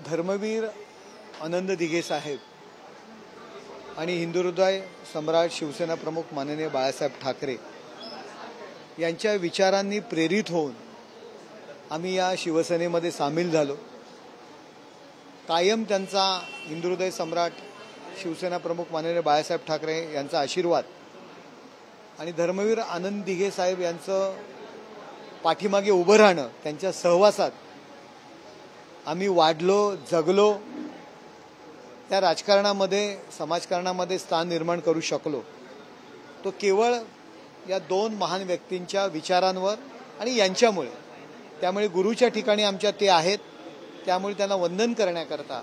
धर्मवीर आनंद दिघे साहेब आणि हिंदुहृदय सम्राट शिवसेना प्रमुख माननीय बाळासाहेब ठाकरे यांच्या विचारांनी प्रेरित होऊन आम्ही या शिवसेनेमध्ये सामील झालो। कायम त्यांचा हिंदुहृदय सम्राट शिवसेना प्रमुख माननीय बाळासाहेब ठाकरे यांचा आशीर्वाद आणि धर्मवीर आनंद दिघे साहेब यांचं पाठीमागे उभं राहणं, त्यांच्या सहवासात आम्ही वाढलो, जगलो, त्या राजकारणामध्ये समाजकारणामध्ये स्थान निर्माण करू शकलो। तो केवळ या दोन महान व्यक्तींच्या विचारांवर आणि यांच्यामुळे, त्यामुळे गुरुच्या ठिकाणी आमच्या ते आहेत, त्यामुळे त्यांना वंदन करण्याकरता,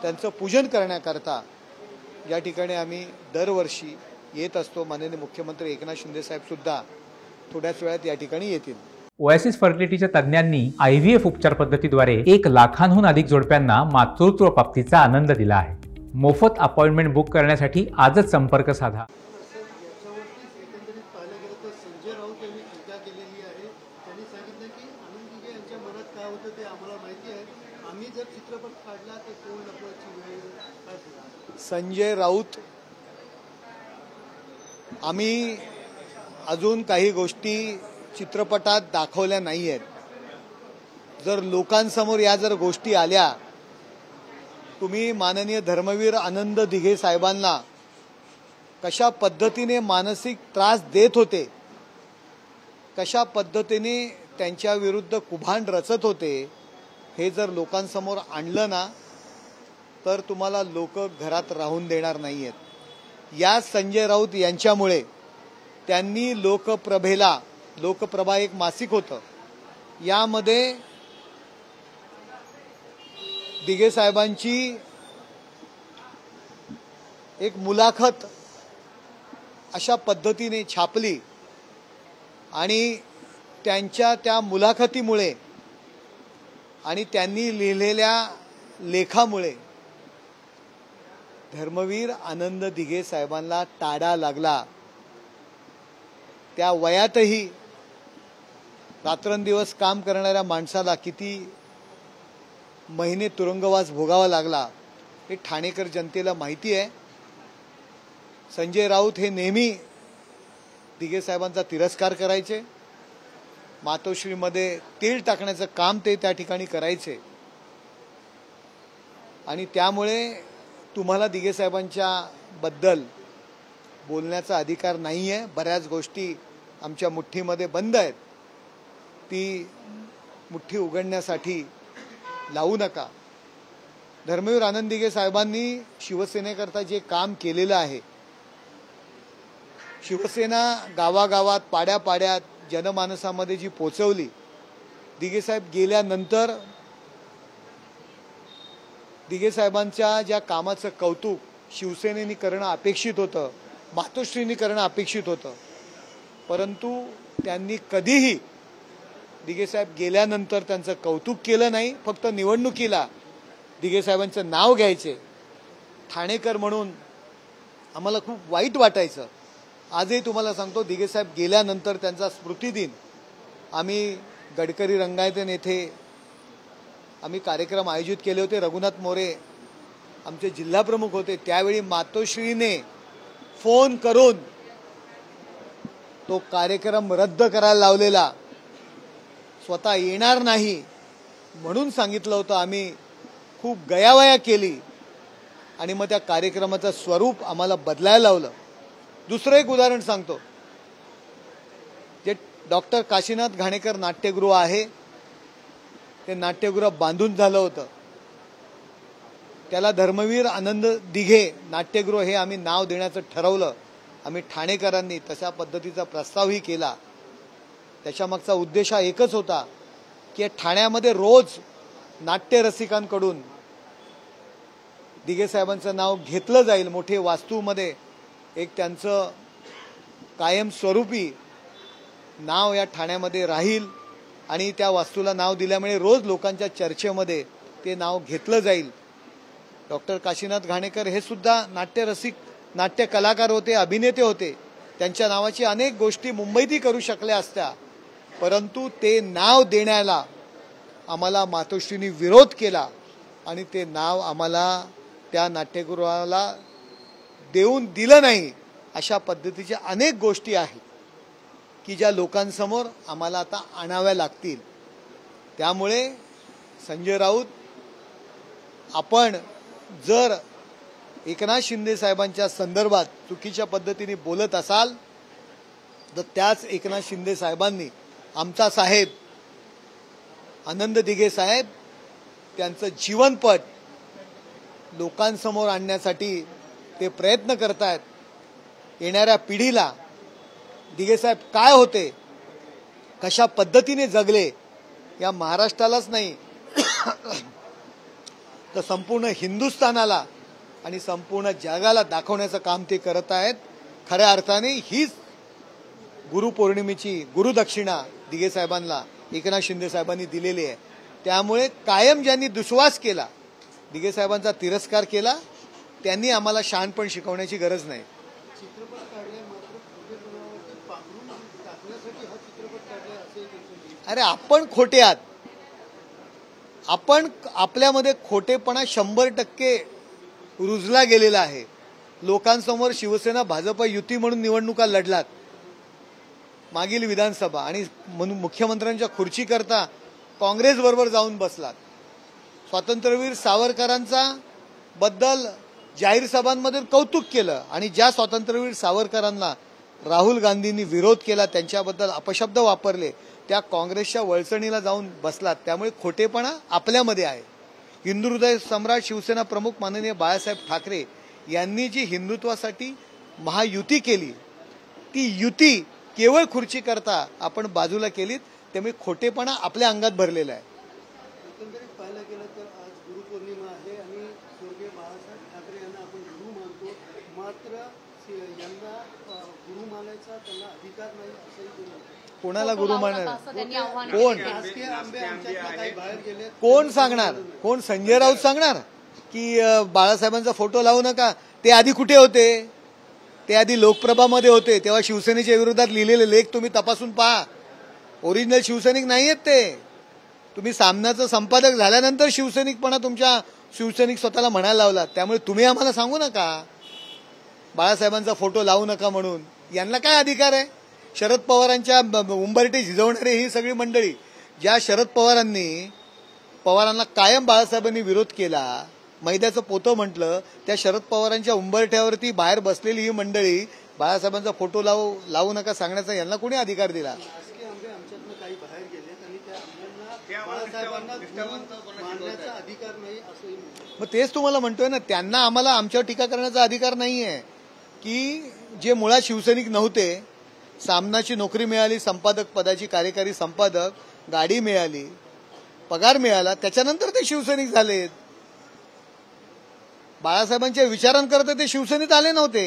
त्यांचं पूजन करण्याकरता या ठिकाणी आम्ही दरवर्षी येत असतो। माननीय मुख्यमंत्री एकनाथ शिंदे साहेब सुद्धा थोड्याच वेळात या ठिकाणी येतील। ओएसिस फर्टिलिटीच्या तज्ञांनी IVF उपचार पद्धतीद्वारे 1 लाखांहून अधिक जोडप्यांना मातृत्व प्राप्तीचा आनंद दिला आहे। मोफत अपॉइंटमेंट बुक करण्यासाठी आजच संपर्क साधा। संजय राऊत यांनी टीका केलेली आहे। त्यांनी सांगितलं की आनंद दिघे यांच्या मनात काय होतं ते आम्हाला माहिती आहे, आम्ही जर चित्रपट काढला तर कोण नकोची वेळ। संजय राऊत, आम्ही अजून काही गोष्टी चित्रपटात दाखवल्या नाही आहेत। जर लोकांसमोर या जर गोष्टी आल्या, तुम्ही माननीय धर्मवीर आनंद दिघे साहेबांना कशा पद्धतीने मानसिक त्रास देत होते, कशा पद्धतीने त्यांच्या विरुद्ध कुभांड रचत होते, हे जर लोकांसमोर आणलं ना तर तुम्हाला लोक घरात राहून देणार नाहीयेत। या संजय राऊत यांच्यामुळे त्यांनी लोकप्रभा एक मासिक होतं, यामध्ये दिघे साहेबांची एक मुलाखत अशा पद्धतीने छापली आणि त्यांच्या त्या मुलाखतीमुळे आणि त्यांनी लिहिलेल्या लेखामुळे धर्मवीर आनंद दिघे साहेबांना टाळा लागला। त्या वयातही रात्रंदिवस काम करणाऱ्या माणसाला किती महिने तुरुंगवास भोगावा लागला हे ठाणेकर जनतेला माहिती आहे। संजय राऊत हे नेहमी दिघे साहेबांचा तिरस्कार करायचे, मातोश्रीमध्ये तेल टाकण्याचं काम ते त्या ठिकाणी करायचे आणि त्यामुळे तुम्हाला दिघे साहेबांच्या बद्दल बोलण्याचा अधिकार नाहीये। बऱ्याच गोष्टी आमच्या मुठ्ठीमध्ये बंद आहेत, ती मुठ्ठी उघडण्यासाठी लावू नका। धर्मवीर आनंद दिघे साहेबांनी शिवसेनेकरता जे काम केलेलं आहे, शिवसेना गावागावात पाड्यापाड्यात जनमानसामध्ये जी पोचवली, दिघे साहेब गेल्यानंतर दिघे साहेबांच्या ज्या कामाचं कौतुक शिवसेनेने करणं अपेक्षित होतं, मातोश्रींनी करणं अपेक्षित होतं, परंतु त्यांनी कधीही दिघे साहेब गेल्यानंतर त्यांचं कौतुक केलं नाही। फक्त निवडणुकीला दिघे साहेबांचं नाव घ्यायचे। ठाणेकर म्हणून आम्हाला खूप वाईट वाटायचं। आजही तुम्हाला सांगतो, दिघे साहेब गेल्यानंतर त्यांचा स्मृतिदिन आम्ही गडकरी रंगायतन येथे आम्ही कार्यक्रम आयोजित केले होते। रघुनाथ मोरे आमचे जिल्हाप्रमुख होते, त्यावेळी मातोश्रीने फोन करून तो कार्यक्रम रद्द करायला लावलेला, स्वतः येणार नाही म्हणून सांगितलं होतं। आम्ही खूप गयावया केली आणि मग त्या कार्यक्रमाचं स्वरूप आम्हाला बदलायला लावलं। दुसरं एक उदाहरण सांगतो, जे डॉक्टर काशीनाथ घाणेकर नाट्यगृह आहे, ते नाट्यगृह बांधून झालं होतं, त्याला धर्मवीर आनंद दिघे नाट्यगृह हे आम्ही नाव देण्याचं ठरवलं। आम्ही ठाणेकरांनी तशा पद्धतीचा प्रस्तावही केला। त्याच्यामागचा उद्देश हा एकच होता की ठाण्यामध्ये रोज नाट्यरसिकांकडून दिघे साहेबांचं नाव घेतलं जाईल। मोठे वास्तूमध्ये एक त्यांचं कायमस्वरूपी नाव या ठाण्यामध्ये राहील आणि त्या वास्तूला नाव दिल्यामुळे रोज लोकांच्या चर्चेमध्ये ते नाव घेतलं जाईल। डॉक्टर काशीनाथ घाणेकर हे सुद्धा नाट्यरसिक नाट्य कलाकार होते, अभिनेते होते। त्यांच्या नावाची अनेक गोष्टी मुंबईतही करू शकल्या असत्या, परंतु ते नाव देण्याला आम्हाला मातोश्रींनी विरोध केला आणि ते नाव आम्हाला त्या नाट्यगृहाला देऊन दिलं नाही, अशा पद्धतीच्या अनेक गोष्टी आहेत की ज्या लोकांसमोर आम्हाला आता आणाव्या लागतील. त्यामुळे संजय राऊत, आपण जर एकनाथ शिंदे साहेबांच्या संदर्भात चुकीच्या पद्धतीने बोलत असाल तर त्याच एकनाथ शिंदे साहेबांनी आमचा साहेब आनंद दिघे साहेब त्यांचं जीवनपट लोकांसमोर आणण्यासाठी ते प्रयत्न करतायत. येणाऱ्या पिढीला दिघे साहेब काय होते, कशा पद्धतीने जगले, या महाराष्ट्रालाच नाही तर संपूर्ण हिंदुस्थानाला आणि संपूर्ण जगाला दाखवण्याचं काम ते करत आहेत. खऱ्या अर्थाने हीच गुरुपौर्णिमेची गुरुदक्षिणा दिघे साहेबांना एकनाथ शिंदे साहेबांनी दिलेली आहे. त्यामुळे कायम ज्यांनी दुस्वास केला, दिघे साहेबांचा तिरस्कार केला, त्यांनी आम्हाला शहाणपण शिकवण्याची गरज नाही. अरे आपण खोटे आहात, आपण आपल्यामध्ये खोटेपणा 100% रुजला गेलेला आहे. लोकांसमोर शिवसेना भाजप युती म्हणून निवडणुका लढलात मागील विधानसभा, आणि मुख्यमंत्र्यांच्या खुर्चीकरता काँग्रेस बरोबर जाऊन बसलात. स्वातंत्र्यवीर सावरकरांचा बद्दल जाहीर सभांमध्ये कौतुक केलं आणि ज्या स्वातंत्र्यवीर सावरकरांना राहुल गांधींनी विरोध केला, त्यांच्याबद्दल अपशब्द वापरले, त्या काँग्रेसच्या वळचणीला जाऊन बसलात. त्यामुळे खोटेपणा आपल्यामध्ये आहे. हिंदू हृदय सम्राट शिवसेना प्रमुख माननीय बाळासाहेब ठाकरे यांनी जी हिंदुत्वासाठी महायुती केली, ती युती केवळ खुर्ची करता आपण बाजूला केलीत. त्यामुळे खोटेपणा आपल्या अंगात भरलेला आहे. एकंदरीत पाहायला गेलं तर आज गुरुपौर्णिमा आहे आणि स्वर्गीय बाळासाहेब ठाकरे यांना आपण गुरु मानतो, मात्र यांना गुरु मानायचा त्यांना अधिकार नाही असंही ते म्हणतात. कोणाला गुरु मानणार? कोण राजकीय आंबे आमच्यातले काही बाहेर गेले, कोण सांगणार? कोण? संजय राऊत सांगणार की बाळासाहेबांचा फोटो लावू नका? ते आधी कुठे होते? ते आधी लोकप्रभामध्ये होते, तेव्हा शिवसेनेच्या विरोधात लिहिलेले लेख तुम्ही तपासून पहा. ओरिजिनल शिवसैनिक नाही आहेत ते. तुम्ही सामनाचं संपादक झाल्यानंतर शिवसैनिकपणा तुमच्या शिवसैनिक स्वतःला म्हणायला लावला. त्यामुळे तुम्ही आम्हाला सांगू नका बाळासाहेबांचा फोटो लावू नका म्हणून. यांना काय अधिकार आहे? शरद पवारांच्या उंबरठे झिजवणारे ही सगळी मंडळी, ज्या शरद पवारांना कायम बाळासाहेबांनी विरोध केला, मैद्याचं पोतं म्हटलं, त्या शरद पवारांच्या उंबरठ्यावरती बाहेर बसलेली ही मंडळी बाळासाहेबांचा फोटो लावू नका सांगण्याचा यांना कोणी अधिकार दिला? राजकीय आंबे आमच्यातनं काही बाहेर गेलेत आणि त्या आंब्यांना बाळासाहेबांना गुरु मानण्याचा अधिकार नाही असंही म्हणतात. मग तेच तुम्हाला म्हणतोय ना, त्यांना आम्हाला आमच्यावर टीका करण्याचा अधिकार नाहीये की जे मुळात शिवसैनिक नव्हते, सामनाची नोकरी मिळाली, संपादक पदाची, कार्यकारी संपादक, गाडी मिळाली, पगार मिळाला, त्याच्यानंतर ते शिवसैनिक झालेत. बाळासाहेबांच्या विचारांकरता ते शिवसेनेत आले नव्हते,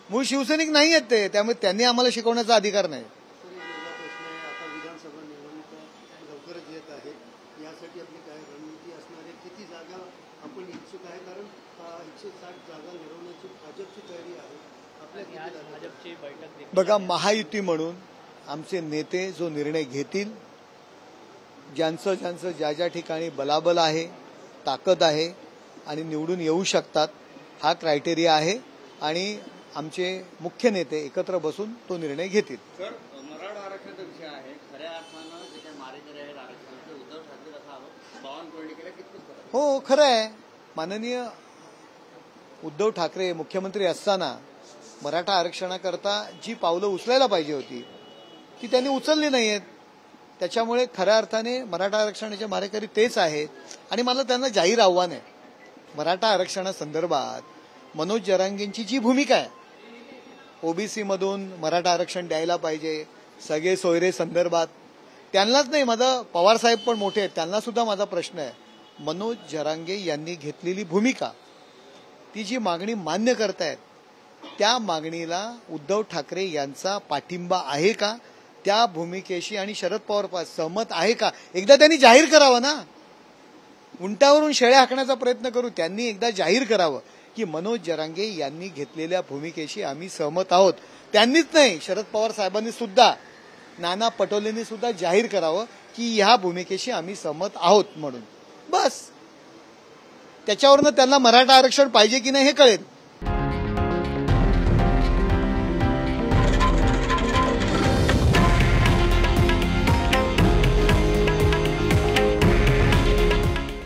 मूळ शिवसैनिक नाही आहेत ते. त्यामुळे त्यांनी आम्हाला शिकवण्याचा अधिकार नाही. आता विधानसभा निवडणुका लवकरच येत आहेत, यासाठी आपली काय रणनीती असणार आहे? किती जागा आपण इच्छुक आहे? कारण 160 जागा लढवण्याची भाजपची तयारी आहे. आपल्या भाजपची बैठक बघा, महायुती म्हणून आमचे नेते जो निर्णय घेतील, ज्यांचं ज्या ज्या ठिकाणी बलाबल आहे, ताकद आहे आणि निवडून येऊ शकतात, हा क्रायटेरिया आहे आणि आमचे मुख्य नेते एकत्र बसून तो निर्णय घेतील. सर, मराठा आरक्षणाचा विषय आहे. खऱ्या अर्थानं जे काही मारेकरी आहेत आरक्षणाचे, उद्धव ठाकरे असा आरोप बावनकुळे केला, कितपत खरं? हो, खरं आहे. माननीय उद्धव ठाकरे मुख्यमंत्री असताना मराठा आरक्षणाकरता जी पावलं उचलायला पाहिजे होती ती त्यांनी उचलली नाहीयेत. त्याच्यामुळे खऱ्या अर्थाने मराठा आरक्षणाचे मारेकरी तेच आहेत. आणि मला त्यांना जाहीर आव्हान आहे, मराठा आरक्षणासंदर्भात मनोज जरांगेंची जी भूमिका आहे, ओबीसी मधून मराठा आरक्षण द्यायला पाहिजे, सगळे सोयरे संदर्भात, त्यांनाच नाही, माझा पवार साहेब पण मोठे आहेत, त्यांना सुद्धा माझा प्रश्न आहे. मनोज जरांगे यांनी घेतलेली भूमिका, ती जी मागणी मान्य करतायत, त्या मागणीला उद्धव ठाकरे यांचा पाठिंबा आहे का? त्या भूमिकेशी आणि शरद पवार सहमत आहे का? एकदा त्यांनी जाहीर करावं ना. उंटावरून शेळ्या हाकण्याचा प्रयत्न करू, त्यांनी एकदा जाहीर करावं की मनोज जरांगे यांनी घेतलेल्या भूमिकेशी आम्ही सहमत आहोत. त्यांनीच नाही, शरद पवार साहेबांनी सुद्धा, नाना पटोलेंनी सुद्धा जाहीर करावं की ह्या भूमिकेशी आम्ही सहमत आहोत म्हणून. बस. त्याच्यावरनं त्यांना मराठा आरक्षण पाहिजे की नाही हे कळेल.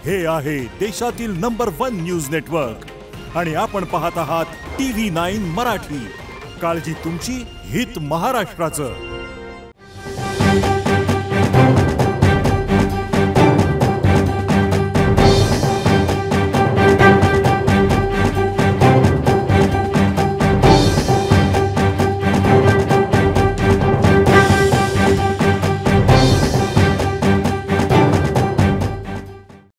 हे आहे देशातील नंबर 1 न्यूज नेटवर्क आणि आपण पाहत आहात TV9 मराठी. काळजी तुमची, हित महाराष्ट्राचं.